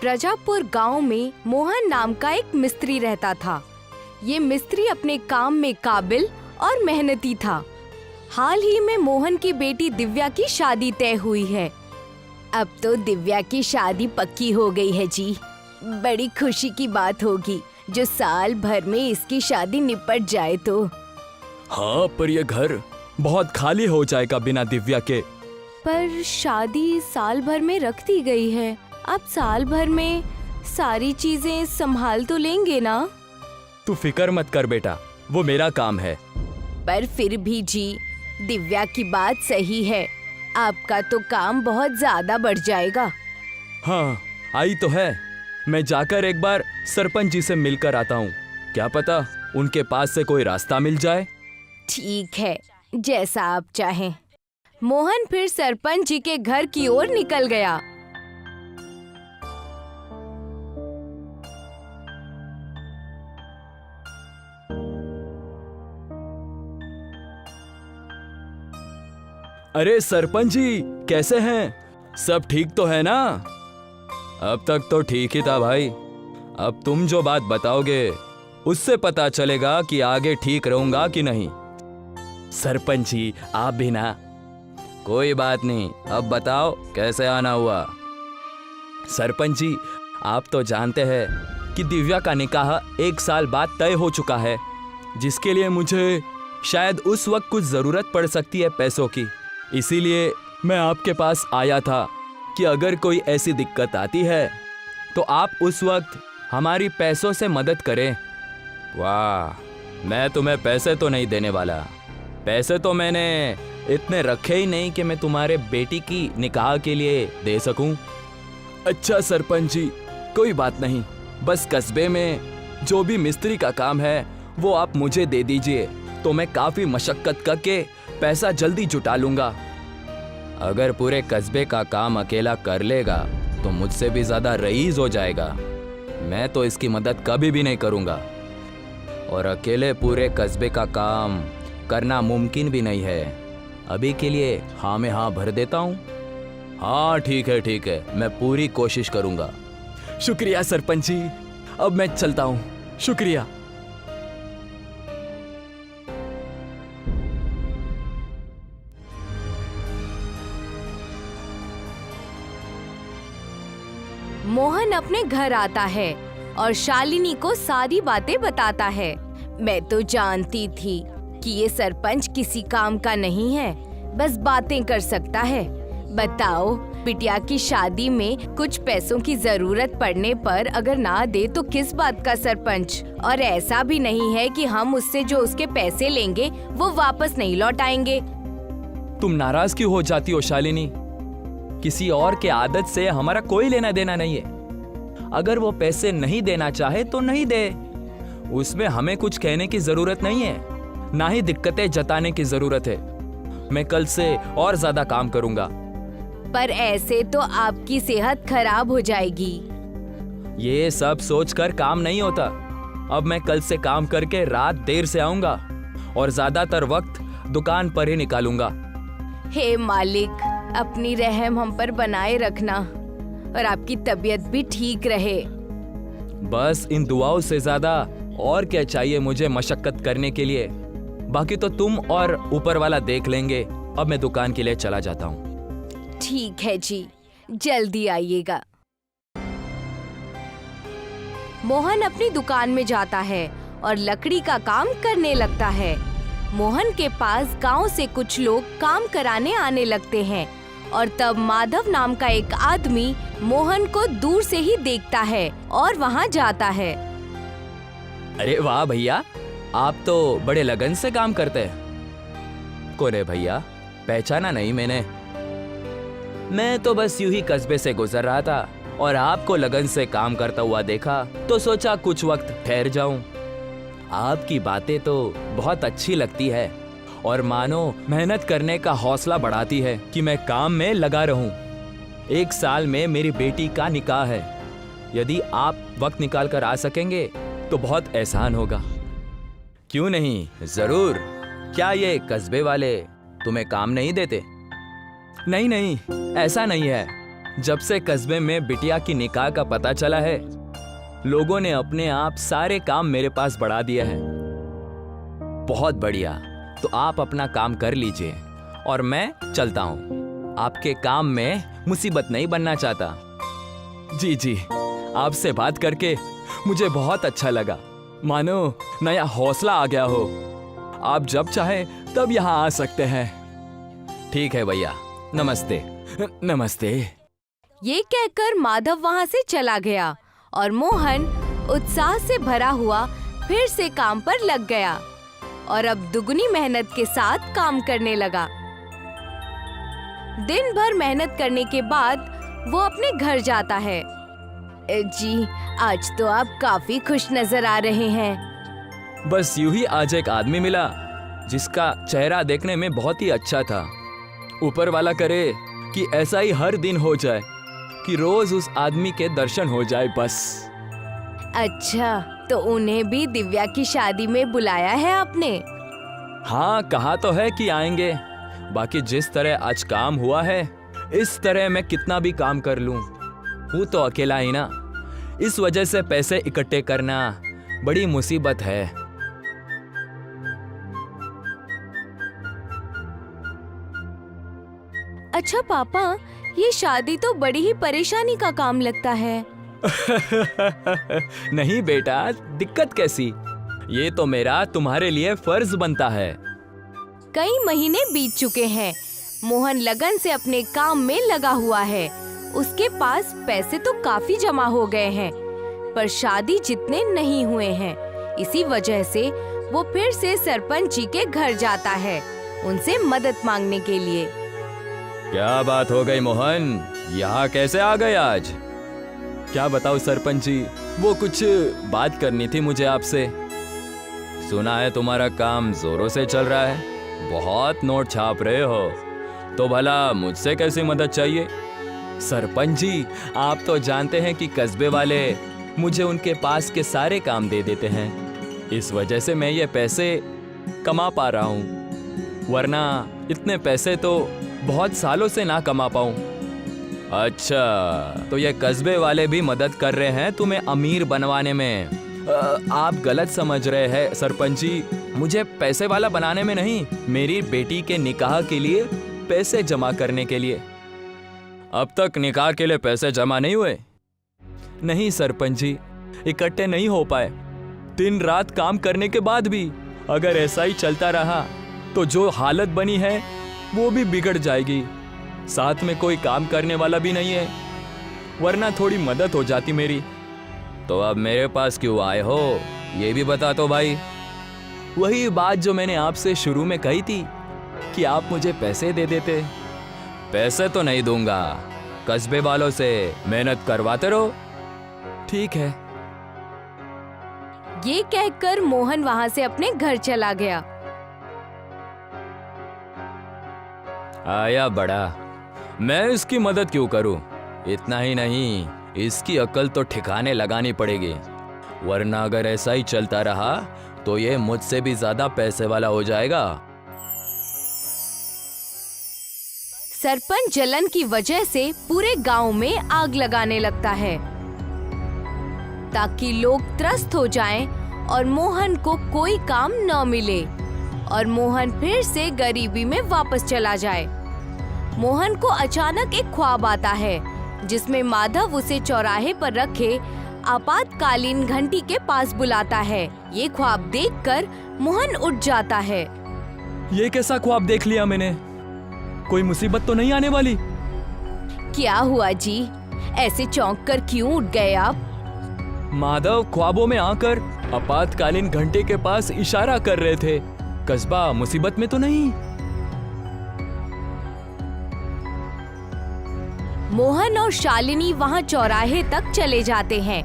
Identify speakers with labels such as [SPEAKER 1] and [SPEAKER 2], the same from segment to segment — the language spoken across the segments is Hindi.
[SPEAKER 1] प्रजापुर गांव में मोहन नाम का एक मिस्त्री रहता था। ये मिस्त्री अपने काम में काबिल और मेहनती था। हाल ही में मोहन की बेटी दिव्या की शादी तय हुई है। अब तो दिव्या की शादी पक्की हो गई है जी। बड़ी खुशी की बात होगी जो साल भर में इसकी शादी निपट जाए तो।
[SPEAKER 2] हाँ, पर ये घर बहुत खाली हो जाएगा बिना दिव्या के।
[SPEAKER 1] पर शादी साल भर में रख दी गई है। अब साल भर में सारी चीजें संभाल तो लेंगे ना।
[SPEAKER 2] तू फिक्र मत कर बेटा, वो मेरा काम है।
[SPEAKER 1] पर फिर भी जी, दिव्या की बात सही है। आपका तो काम बहुत ज्यादा बढ़ जाएगा।
[SPEAKER 2] हाँ, आई तो है। मैं जाकर एक बार सरपंच जी से मिलकर आता हूँ। क्या पता उनके पास से कोई रास्ता मिल जाए।
[SPEAKER 1] ठीक है, जैसा आप चाहें। मोहन फिर सरपंच जी के घर की ओर निकल गया।
[SPEAKER 2] अरे सरपंच जी, कैसे हैं? सब ठीक तो है ना? अब तक तो ठीक ही था भाई। अब तुम जो बात बताओगे उससे पता चलेगा कि आगे ठीक रहूंगा कि नहीं। सरपंच जी, आप भी ना। कोई बात नहीं, अब बताओ कैसे आना हुआ। सरपंच जी, आप तो जानते हैं कि दिव्या का निकाह 1 साल बाद तय हो चुका है, जिसके लिए मुझे शायद उस वक्त कुछ जरूरत पड़ सकती है पैसों की। इसीलिए मैं आपके पास आया था कि अगर कोई ऐसी दिक्कत आती है तो आप उस वक्त हमारी पैसों से मदद करें। वाह, मैं तुम्हें पैसे तो नहीं देने वाला। पैसे तो मैंने इतने रखे ही नहीं कि मैं तुम्हारे बेटी की निकाह के लिए दे सकूं। अच्छा सरपंच जी, कोई बात नहीं। बस कस्बे में जो भी मिस्त्री का काम है वो आप मुझे दे दीजिए, तो मैं काफ़ी मशक्कत करके पैसा जल्दी जुटा लूंगा। अगर पूरे कस्बे का काम अकेला कर लेगा तो मुझसे भी ज़्यादा रईस हो जाएगा। मैं तो इसकी मदद कभी भी नहीं करूंगा, और अकेले पूरे कस्बे का काम करना मुमकिन भी नहीं है। अभी के लिए हाँ में हाँ भर देता हूँ। हाँ ठीक है, मैं पूरी कोशिश करूंगा। शुक्रिया सरपंच जी, अब मैं चलता हूँ। शुक्रिया।
[SPEAKER 1] मोहन अपने घर आता है और शालिनी को सारी बातें बताता है। मैं तो जानती थी कि ये सरपंच किसी काम का नहीं है, बस बातें कर सकता है। बताओ, बिटिया की शादी में कुछ पैसों की जरूरत पड़ने पर अगर ना दे तो किस बात का सरपंच। और ऐसा भी नहीं है कि हम उससे जो उसके पैसे लेंगे वो वापस नहीं लौट आएंगे।
[SPEAKER 2] तुम नाराज क्यों हो जाती हो शालिनी? किसी और के आदत से हमारा कोई लेना देना नहीं है। अगर वो पैसे नहीं देना चाहे तो नहीं दे, उसमें हमें कुछ कहने की जरूरत नहीं है, ना ही दिक्कतें जताने की जरूरत है। मैं कल से और ज्यादा काम करूंगा।
[SPEAKER 1] पर ऐसे तो आपकी सेहत खराब हो जाएगी।
[SPEAKER 2] ये सब सोचकर काम नहीं होता। अब मैं कल से काम करके रात देर से आऊंगा और ज्यादातर वक्त दुकान पर ही निकालूंगा।
[SPEAKER 1] हे मालिक, अपनी रहम हम पर बनाए रखना और आपकी तबीयत भी ठीक रहे।
[SPEAKER 2] बस इन दुआओं से ज्यादा और क्या चाहिए मुझे मशक्कत करने के लिए। बाकी तो तुम और ऊपर वाला देख लेंगे। अब मैं दुकान के लिए चला जाता हूँ।
[SPEAKER 1] ठीक है जी, जल्दी आइएगा। मोहन अपनी दुकान में जाता है और लकड़ी का काम करने लगता है। मोहन के पास गांव से कुछ लोग काम कराने आने लगते हैं और तब माधव नाम का एक आदमी मोहन को दूर से ही देखता है और वहां जाता है।
[SPEAKER 2] अरे वाह भैया, आप तो बड़े लगन से काम करते हैं। कौन है भैया? पहचाना नहीं मैंने। मैं तो बस यूं ही कस्बे से गुजर रहा था और आपको लगन से काम करता हुआ देखा तो सोचा कुछ वक्त ठहर जाऊं। आपकी बातें तो बहुत अच्छी लगती है और मानो मेहनत करने का हौसला बढ़ाती है कि मैं काम में लगा रहूं। 1 साल में मेरी बेटी का निकाह है। यदि आप वक्त निकाल कर आ सकेंगे तो बहुत एहसान होगा। क्यों नहीं, जरूर। क्या ये कस्बे वाले तुम्हें काम नहीं देते? नहीं, ऐसा नहीं है। जब से कस्बे में बिटिया की निकाह का पता चला है, लोगों ने अपने आप सारे काम मेरे पास बढ़ा दिए हैं। बहुत बढ़िया, तो आप अपना काम कर लीजिए और मैं चलता हूँ। आपके काम में मुसीबत नहीं बनना चाहता। जी जी, आपसे बात करके मुझे बहुत अच्छा लगा, मानो नया हौसला आ गया हो। आप जब चाहे तब यहाँ आ सकते हैं। ठीक है भैया, नमस्ते। नमस्ते।
[SPEAKER 1] ये कहकर माधव वहाँ से चला गया और मोहन उत्साह से भरा हुआ फिर से काम पर लग गया और अब दुगनी मेहनत के साथ काम करने लगा। दिन भर मेहनत करने के बाद वो अपने घर जाता है। जी, आज तो आप काफी खुश नजर आ रहे हैं।
[SPEAKER 2] बस यूं ही आज एक आदमी मिला जिसका चेहरा देखने में बहुत ही अच्छा था। ऊपर वाला करे कि ऐसा ही हर दिन हो जाए, कि रोज उस आदमी के दर्शन हो जाए बस।
[SPEAKER 1] अच्छा, तो उन्हें भी दिव्या की शादी में बुलाया है आपने?
[SPEAKER 2] हाँ, कहा तो है कि आएंगे। बाकी जिस तरह आज काम हुआ है, इस तरह मैं कितना भी काम कर लूं, हूँ तो अकेला ही ना। इस वजह से पैसे इकट्ठे करना बड़ी मुसीबत है।
[SPEAKER 1] अच्छा पापा, ये शादी तो बड़ी ही परेशानी का काम लगता है।
[SPEAKER 2] नहीं बेटा, दिक्कत कैसी? ये तो मेरा तुम्हारे लिए फर्ज बनता है।
[SPEAKER 1] कई महीने बीत चुके हैं। मोहन लगन से अपने काम में लगा हुआ है। उसके पास पैसे तो काफी जमा हो गए हैं, पर शादी जितने नहीं हुए हैं। इसी वजह से वो फिर से सरपंच जी के घर जाता है, उनसे मदद मांगने के लिए।
[SPEAKER 2] क्या बात हो गई मोहन, यहाँ कैसे आ गए आज? क्या बताओ सरपंच जी, वो कुछ बात करनी थी मुझे आपसे। सुना है तुम्हारा काम जोरों से चल रहा है, बहुत नोट छाप रहे हो, तो भला मुझसे कैसी मदद चाहिए? सरपंच जी, आप तो जानते हैं कि कस्बे वाले मुझे उनके पास के सारे काम दे देते हैं। इस वजह से मैं ये पैसे कमा पा रहा हूँ, वरना इतने पैसे तो बहुत सालों से ना कमा पाऊँ। अच्छा, तो ये कस्बे वाले भी मदद कर रहे हैं तुम्हें अमीर बनवाने में? आप गलत समझ रहे हैं सरपंच जी। मुझे पैसे वाला बनाने में नहीं, मेरी बेटी के निकाह के लिए पैसे जमा करने के लिए। अब तक निकाह के लिए पैसे जमा नहीं हुए? नहीं सरपंच जी, इकट्ठे नहीं हो पाए। दिन रात काम करने के बाद भी अगर ऐसा ही चलता रहा तो जो हालत बनी है वो भी बिगड़ जाएगी। साथ में कोई काम करने वाला भी नहीं है, वरना थोड़ी मदद हो जाती मेरी। तो अब मेरे पास क्यों आए हो, ये भी बता तो भाई। वही बात जो मैंने आपसे शुरू में कही थी कि आप मुझे पैसे दे देते। पैसे तो नहीं दूंगा, कस्बे वालों से मेहनत करवाते रहो। ठीक है।
[SPEAKER 1] ये कहकर मोहन वहाँ से अपने घर चला गया।
[SPEAKER 2] आया बड़ा, मैं इसकी मदद क्यों करूं? इतना ही नहीं, इसकी अकल तो ठिकाने लगानी पड़ेगी, वरना अगर ऐसा ही चलता रहा तो ये मुझसे भी ज्यादा पैसे वाला हो जाएगा।
[SPEAKER 1] सरपंच जलन की वजह से पूरे गांव में आग लगाने लगता है ताकि लोग त्रस्त हो जाएं और मोहन को कोई काम न मिले और मोहन फिर से गरीबी में वापस चला जाए। मोहन को अचानक एक ख्वाब आता है जिसमें माधव उसे चौराहे पर रखे आपातकालीन घंटी के पास बुलाता है। ये ख्वाब देखकर मोहन उठ जाता है।
[SPEAKER 2] ये कैसा ख्वाब देख लिया मैंने? कोई मुसीबत तो नहीं आने वाली?
[SPEAKER 1] क्या हुआ जी, ऐसे चौंक कर क्यों उठ गए आप?
[SPEAKER 2] माधव ख्वाबों में आकर आपातकालीन घंटे के पास इशारा कर रहे थे। कस्बा मुसीबत में तो नहीं?
[SPEAKER 1] मोहन और शालिनी वहां चौराहे तक चले जाते हैं।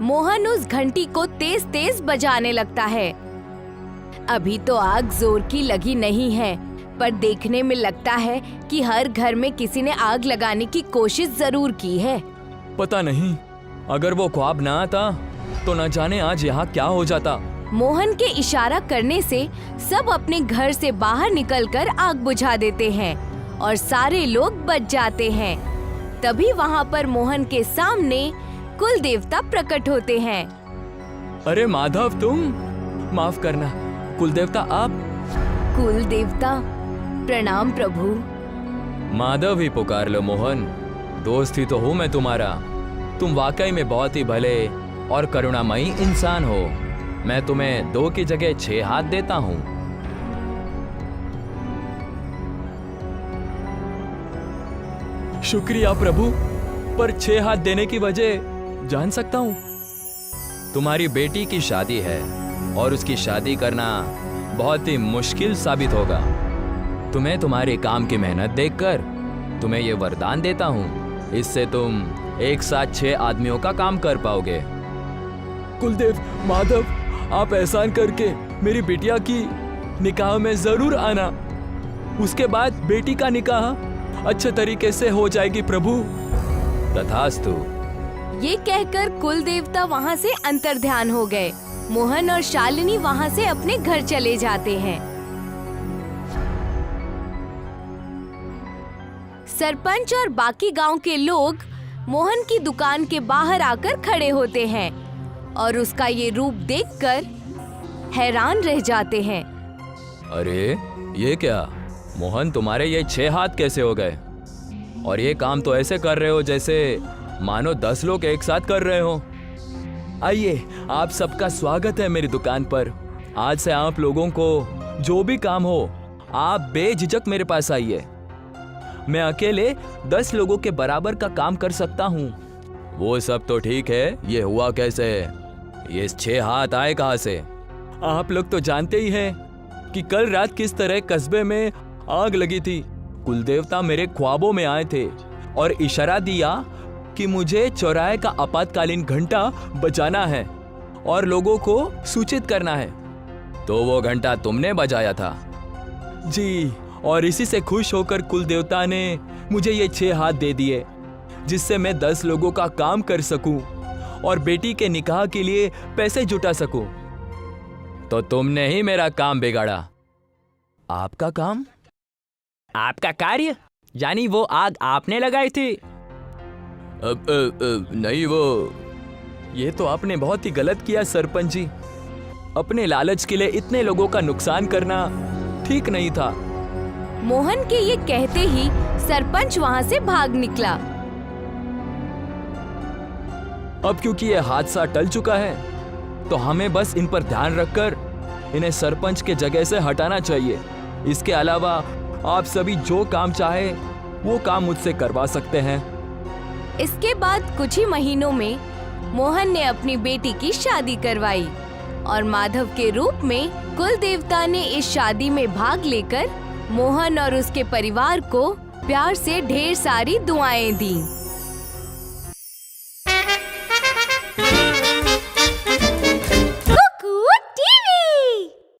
[SPEAKER 1] मोहन उस घंटी को तेज तेज बजाने लगता है। अभी तो आग जोर की लगी नहीं है, पर देखने में लगता है कि हर घर में किसी ने आग लगाने की कोशिश जरूर की है।
[SPEAKER 2] पता नहीं, अगर वो ख्वाब ना आता तो न जाने आज यहाँ क्या हो जाता।
[SPEAKER 1] मोहन के इशारा करने से सब अपने घर से बाहर निकलकर आग बुझा देते हैं और सारे लोग बच जाते हैं। तभी वहाँ पर मोहन के सामने कुल देवता प्रकट होते हैं।
[SPEAKER 2] अरे माधव, तुम माफ करना, कुल देवता आप?
[SPEAKER 1] कुल देवता, प्रणाम प्रभु।
[SPEAKER 2] माधव ही पुकार लो मोहन, दोस्त ही तो हूँ मैं तुम्हारा। तुम वाकई में बहुत ही भले और करुणामयी इंसान हो। मैं तुम्हें 2 की जगह 6 हाथ देता हूँ। शुक्रिया प्रभु, पर 6 हाथ देने की वजह जान सकता हूँ? तुम्हारी बेटी की शादी है और उसकी शादी करना बहुत ही मुश्किल साबित होगा। तुम्हें तुम्हारे काम की मेहनत देखकर तुम्हें ये वरदान देता हूँ, इससे तुम एक साथ 6 आदमियों का काम कर पाओगे। कुलदेव, माधव, आप एहसान करके मेरी बिटिया की निकाह में जरूर आना। उसके बाद बेटी का निकाह अच्छे तरीके से हो जाएगी प्रभु। तथास्तु।
[SPEAKER 1] ये कहकर कुल देवता वहाँ से अंतर्ध्यान हो गए। मोहन और शालिनी वहाँ से अपने घर चले जाते हैं। सरपंच और बाकी गांव के लोग मोहन की दुकान के बाहर आकर खड़े होते हैं और उसका ये रूप देखकर हैरान रह जाते हैं।
[SPEAKER 2] अरे ये क्या मोहन, तुम्हारे ये 6 हाथ कैसे हो गए? और ये काम तो ऐसे कर रहे हो जैसे मानो 10 लोग एक साथ कर रहे हो। आइए, आप सबका स्वागत है मेरी दुकान पर। आज से आप लोगों को जो भी काम हो, आप बेझिझक मेरे पास आइए। मैं अकेले 10 लोगों के बराबर का काम कर सकता हूँ। वो सब तो ठीक है, ये हुआ कैसे? ये 6 हाथ आए कहाँ से? आप लोग तो जानते ही हैं कि कल रात किस तरह कस्बे में आग लगी थी। कुलदेवता मेरे ख्वाबों में आए थे और इशारा दिया कि मुझे चौराहे का आपातकालीन घंटा बजाना है और लोगों को सूचित करना है। तो वो घंटा तुमने बजाया था? जी, और इसी से खुश होकर कुलदेवता ने मुझे ये 6 हाथ दे दिए, जिससे मैं 10 लोगों का काम कर सकूं और बेटी के निकाह के लिए पैसे जुटा सकूं। तो तुमने ही मेरा काम बिगाड़ा। आपका काम?
[SPEAKER 3] आपका कार्य? यानी वो आग आपने लगाई थी?
[SPEAKER 2] नहीं, वो ये तो आपने बहुत ही गलत किया सरपंच जी। अपने लालच के लिए इतने लोगों का नुकसान करना ठीक नहीं था।
[SPEAKER 1] मोहन के ये कहते ही सरपंच वहाँ से भाग निकला।
[SPEAKER 2] अब क्योंकि ये हादसा टल चुका है, तो हमें बस इन पर ध्यान रखकर इन्हें सरपंच के जगह से हटाना चाहिए। इसके अलावा आप सभी जो काम चाहे वो काम मुझसे करवा सकते हैं।
[SPEAKER 1] इसके बाद कुछ ही महीनों में मोहन ने अपनी बेटी की शादी करवाई और माधव के रूप में कुल देवता ने इस शादी में भाग लेकर मोहन और उसके परिवार को प्यार से ढेर सारी दुआएं दी।